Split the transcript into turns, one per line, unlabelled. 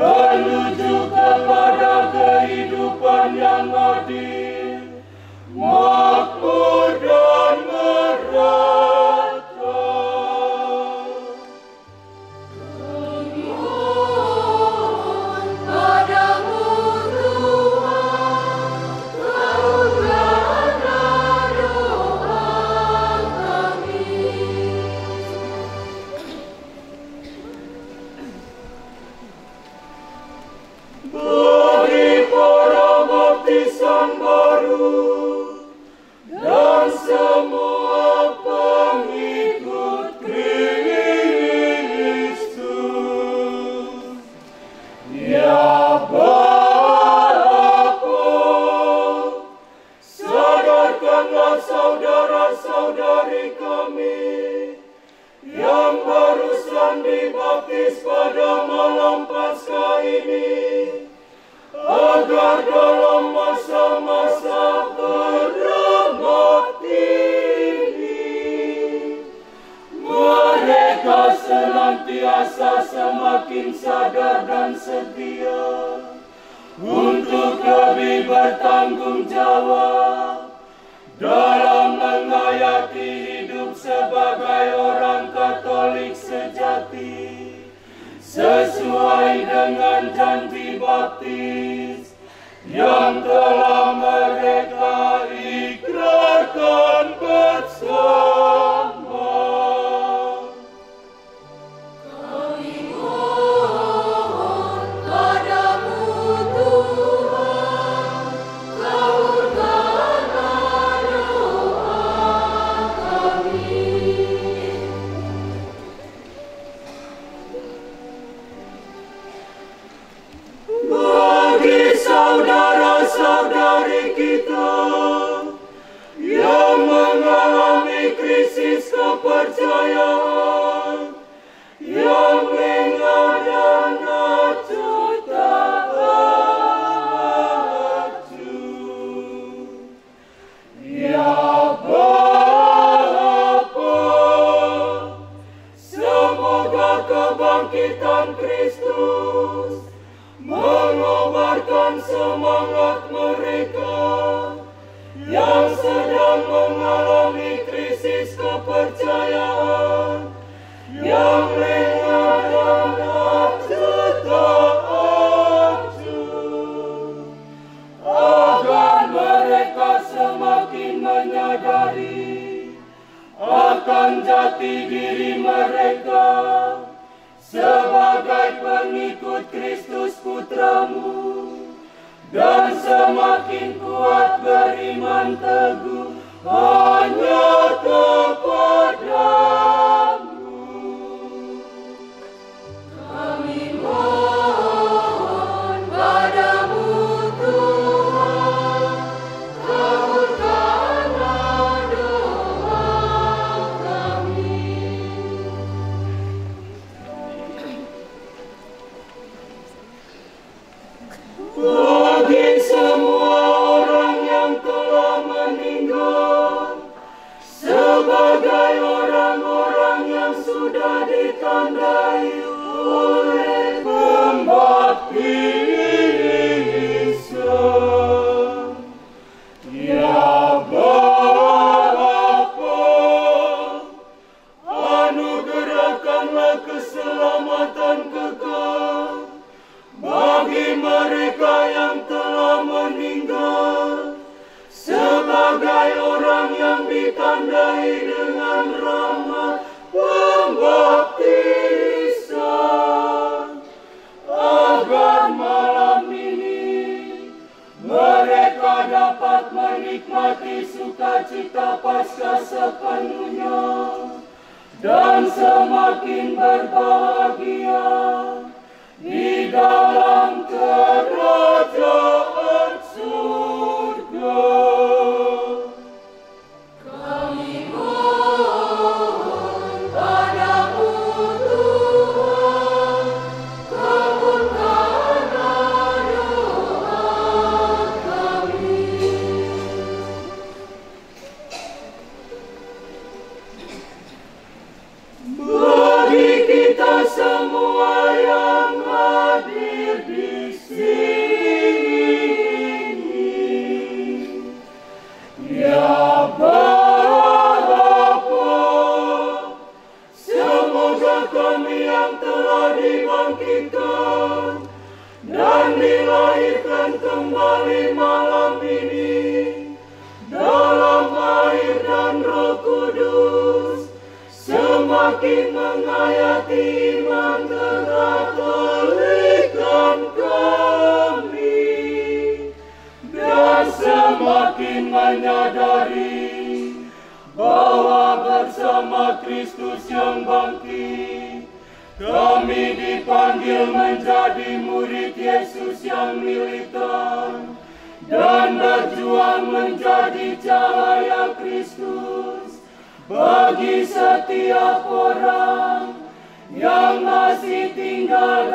menuju kepada kehidupan yang adil, makmur dan merata.
Memohon padamu Tuhan, kabulkanlah doa kami.
Bagi para baptisan baru dan semua pengikut Kristus, ya Bapa, sadarkanlah saudara-saudari kami yang barusan dibaptis pada malam Paskah ini, agar dalam masa-masa berabad ini mereka senantiasa semakin sadar dan setia untuk lebih bertanggung jawab dalam menghayati hidup sebagai orang Katolik sejati, sesuai dengan janji baptis yang telah mereka ikrarkan bersama.
Kami mohon padamu Tuhan, kabulkanlah doa kami.
Bagi saudara-saudari kita yang mengalami krisis kepercayaan, yang mengadang acuh tak acuh, ya Bapa, semoga kebangkitan Kristus mengobarkan semangat mereka yang sedang mengalami krisis kepercayaan, yang mengadang acuh tak acuh, agar mereka semakin menyadari akan jati diri mereka sebagai pengikut Kristus Putramu, dan semakin kuat beriman teguh hanya kepadamu.
Kami mohon padamu Tuhan, kabulkanlah doa kami.
Bagi semua orang yang telah meninggal, sebagai orang-orang yang sudah ditandai oleh pembaptisan, ya Bapa, anugerahkanlah keselamatan kekal bagi mereka yang telah meninggal, sebagai orang yang ditandai dengan rahmat pembaptisan, agar malam ini mereka dapat menikmati sukacita Paskah sepenuhnya dan semakin berbahagia di dalam kerajaan surga.
Kami mohon padamu Tuhan, kabulkanlah doa kami. Bagi kita semua yang
menyadari bahwa bersama Kristus yang bangkit, kami dipanggil menjadi murid Yesus yang militan dan berjuang menjadi cahaya Kristus bagi setiap orang yang masih tinggal